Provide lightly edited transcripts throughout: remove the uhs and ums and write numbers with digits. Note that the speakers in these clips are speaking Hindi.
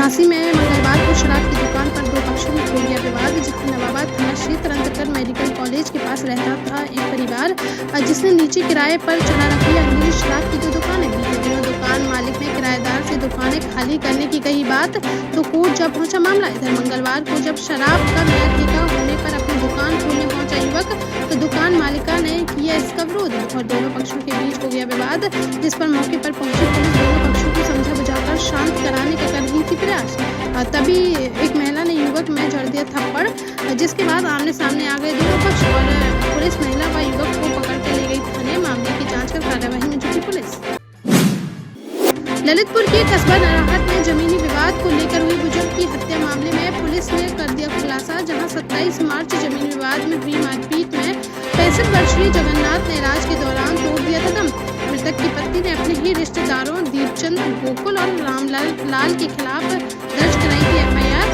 झांसी में मंगलवार को शराब की दुकान पर दो पक्षों में हो गया विवाद, जहां नवाबाद थाना क्षेत्र अंतर्गत मेडिकल कॉलेज के पास रहता था एक परिवार, जिसने नीचे किराए पर चला रखी अंग्रेजी शराब की दो दुकानें। बीते दिनों दुकान मालिक ने किराएदार से दुकानें खाली करने की कही बात, तो कोर्ट जब पहुंचा मामला। इधर मंगलवार को जब शराब का नया ठेका होने पर अपनी दुकान खोलने पहुंचा युवक, तो दुकान मालिका ने किया इसका विरोध और दोनों पक्षों के बीच हो गया विवाद, जिस पर मौके पर पहुंची पुलिस दोनों पक्षों को समझा बुझाकर शांत कराने का कर रही थी प्रयास। तभी एक महिला ने युवक में जड़ दिया थप्पड़, जिसके बाद आमने सामने आ गए दोनों पक्ष और पुलिस महिला व युवक को पकड़ कर ले गई थाने। मामले की जांच कर कार्यवाही में जुटी पुलिस। ललितपुर के कस्बा नराहट में जमीनी विवाद को लेकर हुई बुजुर्ग की हत्या मामले में पुलिस ने कर दिया खुलासा, जहां 27 मार्च जमीनी विवाद में हुई मारपीट में 65 वर्षीय जगन्नाथ ने इलाज के दौरान तोड़ दिया था दम। मृतक की पत्नी ने अपने ही रिश्तेदारों दीपचंद, गोकुल और रामलाल के खिलाफ दर्ज कराई थी एफआईआर,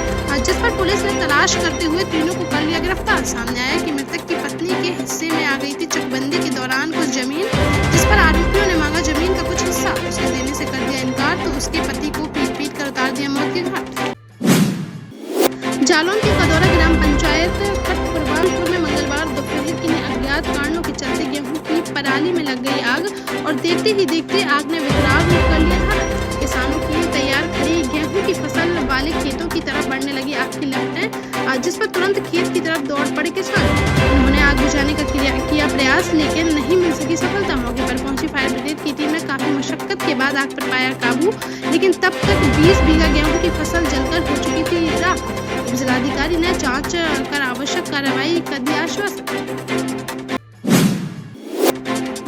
जिस पर पुलिस ने तलाश करते हुए तीनों को कर लिया गिरफ्तार। सामने आया कि मृतक की पत्नी के हिस्से में आ गई थी चकबंदी के दौरान कुछ जमीन, जिस पर आरोपियों ने मांगा जमीन का कुछ हिस्सा, उसने देने से कर दिया इनकार, तो उसके पति को पीट कर उतार दिया मौत के घाट। जालौन के कदौरा ग्राम पंचायत कटपुरवानपुर में मंगलवार दोपहर की अज्ञात कारणों के चलते गेहूं की पराली में लग गई आग और देखते ही देखते आग ने विकराल रूप कर लिया था। किसानों की तैयार खड़ी गेहूं की फसल वाले खेतों की तरफ बढ़ने लगी आग की लपटें, जिस पर तुरंत खेत की तरफ दौड़ पड़े किसान। उन्होंने आग बुझाने का किया प्रयास, लेकिन नहीं मिल सकी सफलता। मौके पर पहुंची फायर ब्रिगेड की टीम ने काफी मशक्कत के बाद आग पर पाया काबू, लेकिन तब तक 20 बीघा गेहूं की फसल जलकर हो चुकी थी राख। जिलाधिकारी ने जांच कर आवश्यक कार्रवाई कर दी आश्वासन।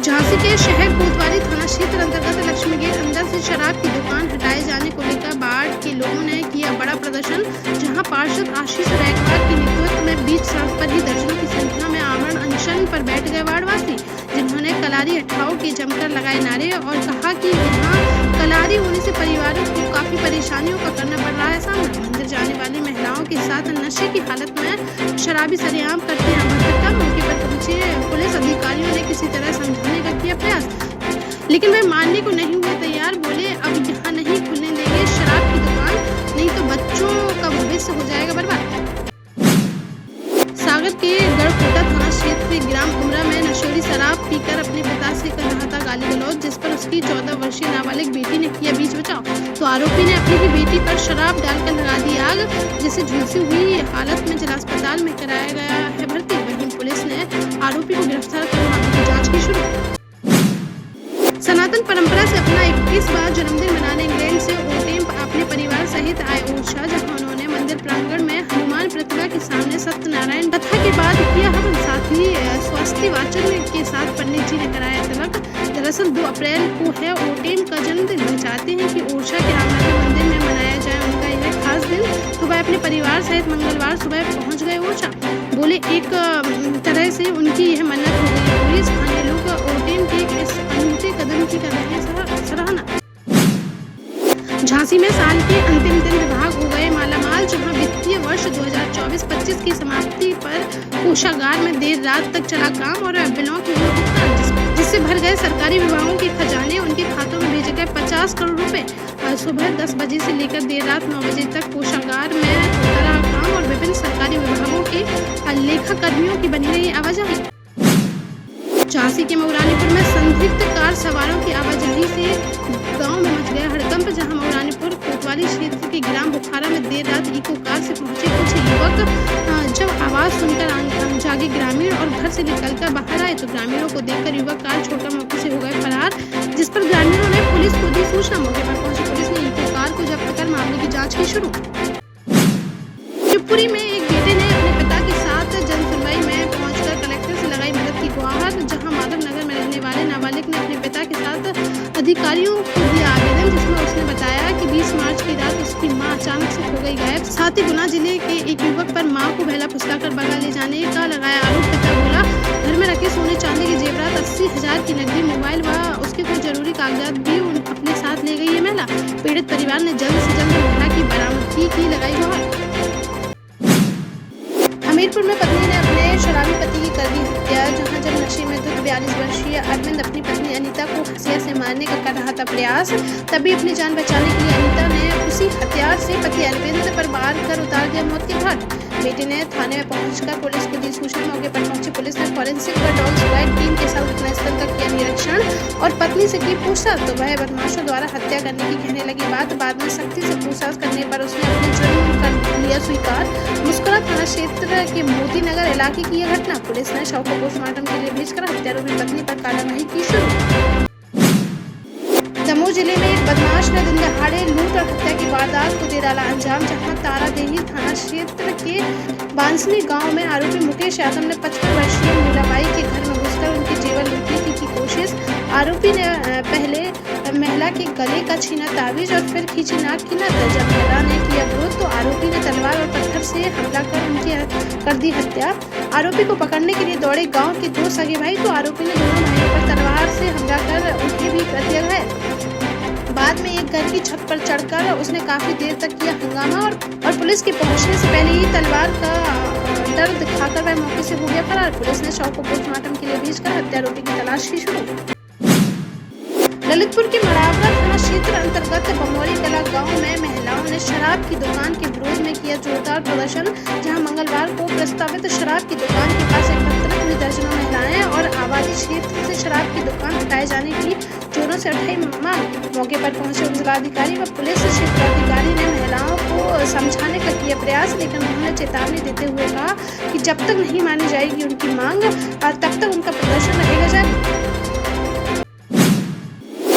झांसी के शहर कोतवाली थाना क्षेत्र अंतर्गत लक्ष्मी गेट अंदर से शराब की दुकान हटाए जाने को लेकर बाढ़ के लोगों ने किया बड़ा प्रदर्शन, जहां पार्षद आशीष रैकवार के नेतृत्व में बीच सड़क पर ही दर्जनों की संख्या में आमरण अनशन पर बैठ गए वार्डवासी, जिन्होंने कलारी हटाओ के जमकर लगाए नारे और कहा कि यहाँ कलारी होने से परिवारों को काफी परेशानियों का करना पड़ रहा है सामना। मंदिर जाने वाली महिलाओं के साथ नशे की हालत में शराबी सरेआम करते हैं अभद्रता। मौके पर पहुंचे पुलिस अधिकारियों ने किसी तरह समझाने का किया प्रयास, लेकिन वे मानने को नहीं हुए तैयार। बोले अब यहाँ नहीं खुलने देंगे शराब की दुकान, नहीं तो बच्चों का भविष्य हो जाएगा बर्बाद। सागर के गढ़कोटा थाना क्षेत्र के ग्राम उमरा में नशेड़ी शराब पीकर अपने पिता से कर रहा था गाली गलौज, जिस पर उसकी 14 वर्षीय नाबालिग बेटी ने किया बीच बचाव, तो आरोपी ने अपनी ही बेटी पर शराब डालकर लगा दी आग, जिसे झुलसी हुई हालत में जिला अस्पताल में कराया गया है भर्ती। वहीं पुलिस ने आरोपी को गिरफ्तार कर मामले की जाँच की शुरू। सनातन परंपरा से अपना 21वां जन्मदिन मनाने इंग्लैंड से ओटेम अपने परिवार सहित आए ओरछा, जहां उन्होंने मंदिर प्रांगण में हनुमान प्रतिमा के सामने सत्यनारायण कथा के बाद किया हवन, साथ ही स्वस्ति वाचन के साथ पंडित जी ने कराया तिलक। दरअसल 2 अप्रैल को है ओटेम का जन्मदिन। वह चाहते हैं कि ओरछा के रामनाथ मंदिर में मनाया जाए उनका यह खास दिन, तो वह अपने परिवार सहित मंगलवार सुबह पहुँच गए ओरछा। बोले एक तरह से उनकी यह मन्नत हो गई पूरी। स्थानीय लोग ओटेम के इस अनूठे कदम की कर रहे हैं सराहना। झांसी में साल के अंतिम दिन विभाग हो गए मालामाल, जहां वित्तीय वर्ष 2024-25 की समाप्ति पर कोषागार में देर रात तक चला काम और बिलों के हुए भुगतान, जिससे भर गए सरकारी विभागों के खजाने। उनके खातों में भेजे गए 50 करोड़ रुपए। सुबह 10 बजे से लेकर देर रात 9 बजे तक कोषागार में होता रहा काम और विभिन्न सरकारी विभागों के लेखा कर्मियों की बनी रही आवाजाही। झांसी के मऊरानीपुर में संदिग्ध कार सवारों की आवाजाही से गांव में मच गया हड़कंप, जहां मऊरानीपुर कोतवाली क्षेत्र के ग्राम बुखारा में देर रात इको कार से पहुंचे कुछ युवक जब आवाज सुनकर जागे ग्रामीण और घर से निकलकर बाहर आए, तो ग्रामीणों को देखकर युवक कार छोड़कर मौके से हो गए फरार, जिस पर ग्रामीणों ने पुलिस को दी सूचना। मौके पर पहुंची पुलिस ने इको कार को जब्त कर मामले की जाँच की शुरू। शिवपुरी में एक बेटे ने अपने पिता के साथ जन सुनवाई में पहुंचकर कलेक्टर से लगाई मदद की गुहार, जहां माधव नगर में रहने वाले नाबालिग ने अपने पिता के साथ अधिकारियों को दिया आवेदन, जिसमें उसने बताया कि 20 मार्च की रात उसकी मां अचानक से हो गई गायब। साथ ही गुना जिले के एक युवक पर मां को बहला फुसलाकर भगा ले जाने का लगाया आरोप। पिता बोला घर में रखे सोने चांदी के जेवरात, 80,000 की नकदी, मोबाइल व उसके कुछ जरूरी कागजात भी अपने साथ ले गई है महिला। पीड़ित परिवार ने जल्द से जल्द महिला की बरामदगी की लगाई गुहार। हमीरपुर में पत्नी ने अपने शराबी पति की कर दी हत्या, जहां जब नशे में धुत 42 वर्षीय अरविंद अपनी पत्नी अनीता को हंसिया से मारने का कर रहा था प्रयास, तभी अपनी जान बचाने के लिए अनीता ने उसी हथियार से पति अरविंद पर मार कर उतार दिया मौत के घाट। बेटी ने थाने में पहुंचकर पुलिस को दी सूचना। मौके पर पहुंची पुलिस ने फॉरेंसिक व डॉग स्क्वाड टीम के साथ घटनास्थल का किया निरीक्षण और पत्नी से की पूछताछ तो वह बदमाशों द्वारा हत्या करने की कहने लगी बात। बाद में सख्ती से पूछताछ करने पर उसने अपने जुर्म कर लिया स्वीकार। मुस्कुरा थाना क्षेत्र के मोती नगर इलाके की यह घटना। पुलिस ने शव को पोस्टमार्टम के लिए भेजकर हत्यारोपी पत्नी पर कार्रवाई की शुरू। दमोह जिले में एक बदमाश ने दिन दहाड़े लूट और हत्या की वारदात को दे डाला अंजाम। जहां तारादेही थाना क्षेत्र के बांसनी गांव में आरोपी मुकेश यादव ने 55 वर्षीय मीराबाई के घर में घुसकर उनकी जेवर लूटने की कोशिश। आरोपी ने पहले महिला के गले का छीना ताबीज और फिर खींची नाक की नथ। जब महिला ने किया विरोध तो आरोपी ने तलवार और पत्थर से हमला कर उनकी कर दी हत्या। आरोपी को पकड़ने के लिए दौड़े गाँव के 2 सगे भाई तो आरोपी ने दोनों भाइयों पर तलवार से हमला कर उन्हें भी कर दिया घायल। बाद में एक घर की छत पर चढ़कर उसने काफी देर तक किया हंगामा और पुलिस के पहुंचने से पहले ही तलवार का डर दिखाकर वह मौके से हो गया फरार। पुलिस ने शव को पोस्टमार्टम के लिए भेजकर हत्यारोपी की तलाश की शुरू। ललितपुर के मड़ावरा थाना क्षेत्र अंतर्गत बमौरी कला गांव में महिलाओं ने शराब की दुकान के विरोध में किया जोरदार प्रदर्शन। जहां मंगलवार को प्रस्तावित शराब की दुकान के पास एकत्रित हुई दर्जनों महिलाएं और आबादी क्षेत्र से शराब की दुकान हटाए जाने की जोरों से उठाई मांग। मौके पर पहुंचे जिलाधिकारी व पुलिस क्षेत्राधिकारी ने महिलाओं को समझाने का किया प्रयास, लेकिन उन्होंने चेतावनी देते हुए कहा कि जब तक नहीं मानी जाएगी उनकी मांग तब तक उनका प्रदर्शन रहेगा जारी।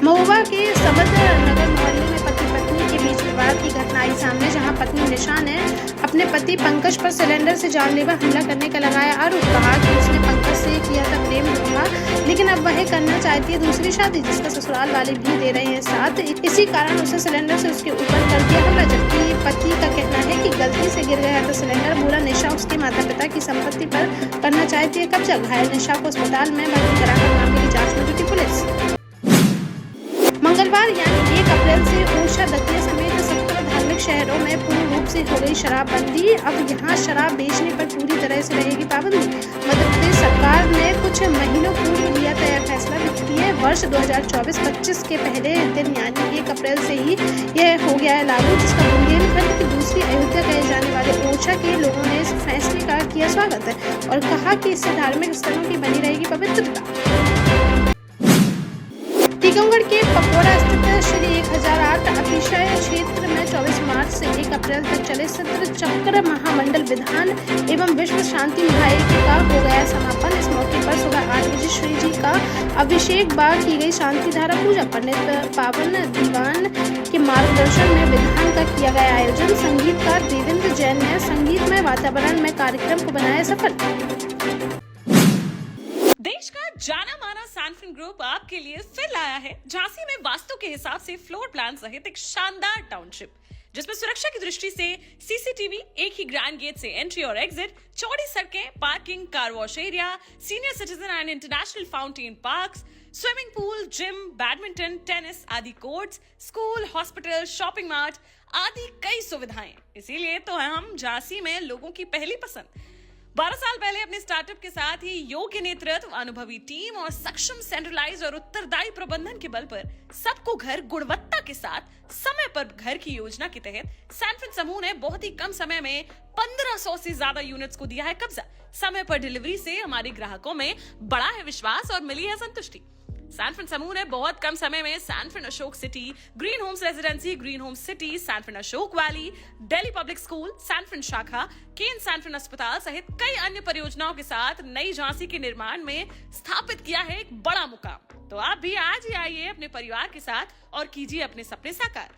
महुआ के सबद नगर मोहल्ले में पति पत्नी के बीच विवाद की घटना आई सामने। जहां पत्नी निशा ने अपने पति पंकज पर सिलेंडर से जानलेवा हमला करने का लगाया आरोप। कहा कि उसने पंकज से किया था प्रेम विवाह, लेकिन अब वह करना चाहती है दूसरी शादी, जिसका ससुराल वाले भी दे रहे हैं साथ। इसी कारण उसे सिलेंडर से उसके ऊपर कर दिया हमला। जबकि पति का कहना है कि गलती से गिर गया था सिलेंडर। बोला निशा उसके माता पिता की संपत्ति पर करना चाहती है कब्जा। घायल निशा को अस्पताल में भर्ती कराकर मामले की जाँच में जुटी पुलिस। मंगलवार यानी 1 अप्रैल से ओरछा दतिया समेत 17 धार्मिक शहरों में पूर्ण रूप से हो गई शराबबंदी। अब यहां शराब बेचने पर पूरी तरह से रहेगी पाबंदी। मध्य प्रदेश सरकार ने कुछ महीनों पूर्व लिया था यह फैसला। वित्तीय वर्ष 2024-25 के पहले दिन यानी 1 अप्रैल से ही यह हो गया है लागू, जिसका बुंदेलखंड की दूसरी अयोध्या कहे जाने वाले ओरछा के लोगों ने इस फैसले का किया स्वागत है और कहा कि इससे धार्मिक स्थलों की बनी रहेगी पवित्रता। टीकमगढ़ के पकोड़ा स्थित श्री 1008 अतिशय क्षेत्र में 24 मार्च से 1 अप्रैल तक चले सत्र चक्र महामंडल विधान एवं विश्व शांति महायज्ञ का हो गया समापन। इस मौके पर सुबह 8 बजे श्री जी का अभिषेक बाद की गई शांति धारा पूजा। पंडित पावन दीवान के मार्गदर्शन में विधान का किया गया आयोजन। संगीतकार देवेंद्र जैन ने संगीतमय वातावरण में कार्यक्रम को बनाया सफल। देश का जाना माना सैनफिन ग्रुप आपके लिए फिर लाया है झांसी में वास्तु के हिसाब से फ्लोर प्लान सहित एक शानदार टाउनशिप, जिसमें सुरक्षा की दृष्टि से सीसीटीवी, एक ही ग्रैंड गेट से एंट्री और एग्जिट, चौड़ी सड़कें, parking, car wash area, senior citizen and international fountain parks, swimming pool, gym, badminton, tennis आदि courts, school, hospital, shopping mart आदि कई सुविधाएं। इसीलिए तो हम झांसी में लोगों की पहली पसंद। 12 साल पहले अपने स्टार्टअप के साथ ही योग्य नेतृत्व, अनुभवी टीम और सक्षम सेंट्रलाइज और उत्तरदायी प्रबंधन के बल पर सबको घर गुणवत्ता के साथ समय पर घर की योजना के तहत सैनफिन समूह ने बहुत ही कम समय में 1500 से ज्यादा यूनिट्स को दिया है कब्जा। समय पर डिलीवरी से हमारे ग्राहकों में बड़ा है विश्वास और मिली है संतुष्टि। सैनफिन समूह ने बहुत कम समय में Sanfin Ashok city, green homes residency, green homes city, Sanfin Ashok valley, Delhi public school, Sanfin शाखा, केन सैनफिन अस्पताल सहित कई अन्य परियोजनाओं के साथ नई झांसी के निर्माण में स्थापित किया है एक बड़ा मुकाम। तो आप भी आज ही आइए अपने परिवार के साथ और कीजिए अपने सपने साकार।